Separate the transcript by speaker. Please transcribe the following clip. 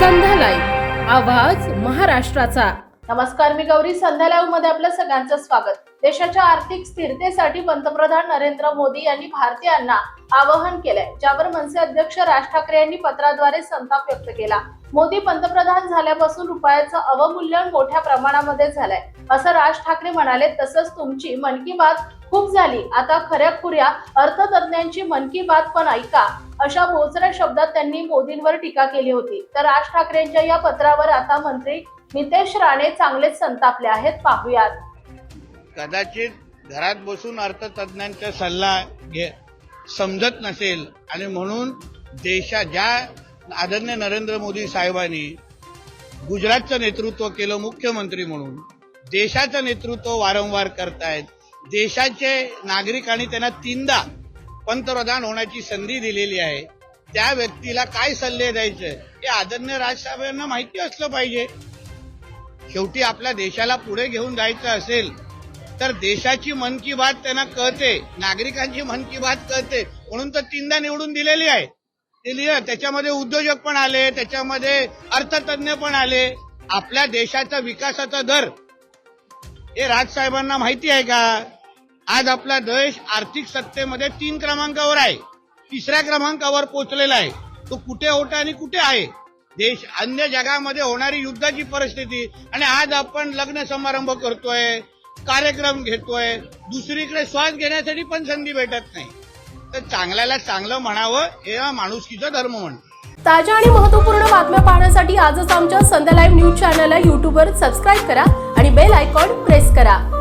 Speaker 1: संध्या live, आवाज महाराष्ट्राचा।
Speaker 2: नमस्कार, मी गौरी। संध्या लाईव्ह मध्ये आपलं सगळ्यांचं स्वागत। देशाच्या आर्थिक स्थिरतेसाठी पंतप्रधान नरेंद्र मोदी यांनी भारतीयांना आवाहन केलंय, ज्यावर मनसे अध्यक्ष राज ठाकरे यांनी पत्राद्वारे संताप व्यक्त केला। मोदी पंतप्रधान झाल्यापासून रुपयाचं अवमूल्यन मोठ्या प्रमाणामध्ये झालंय, असं राज ठाकरे म्हणाले। तसंच तुमची मन की बात खूप झाली, आता खऱ्याखुऱ्या अर्थतज्ञांची मन की बात पण ऐका, अशा बोचऱ्या शब्दात त्यांनी मोदींवर टीका केली होती। तर राज ठाकरेंच्या या पत्रावर आता मंत्री नितेश राणे चांगलेच संतापले आहेत। पाहूयात।
Speaker 3: कदाचित घरात बसून अर्थतज्ञांचा सल्ला समजत नसेल आणि म्हणून ज्या आदरणीय नरेंद्र मोदी साहेबांनी गुजरातचं नेतृत्व केलं मुख्यमंत्री म्हणून, देशाचं नेतृत्व वारंवार करतायत, देशाचे नागरिकांनी त्यांना 3दा पंतप्रधान होण्याची संधी दिलेली आहे, त्या व्यक्तीला काय सल्ले द्यायचे हे आदरणीय राजसाहेबांना माहिती असलं पाहिजे। शेवटी आपल्या देशाला पुढे घेऊन जायचं असेल तर देशाची मन की बात त्यांना कळते, नागरिकांची मन की बात कळते, म्हणून तर 3दा निवडून दिलेली आहे। त्याच्यामध्ये उद्योजक पण आले, त्याच्यामध्ये अर्थतज्ञ पण आले। आपल्या देशाचा विकासाचा दर हे राजसाहेबांना माहिती आहे का? आज आपला देश आर्थिक सत्तेमध्ये 3 क्रमांकावर आहे, 3ऱ्या क्रमांकावर पोहोचलेला आहे। तो कुठे होता आणि कुठे आहे? देश अन्य जगामध्ये होणारी युद्धाची परिस्थिती, आणि आज आपण लग्न समारंभ करतोय, कार्यक्रम घेतोय, दुसरीकडे श्वास घेण्यासाठी पण संधी भेटत नाही। तर चांगल्याला चांगलं म्हणावं हे माणुसकीचा धर्म म्हणतो।
Speaker 1: ताज्या आणि महत्त्वपूर्ण बातम्या पाहण्यासाठी आजच आमच्या संध्या लाईव्ह न्यूज चॅनलला YouTube वर सबस्क्राईब करा आणि बेल आयकॉन प्रेस करा।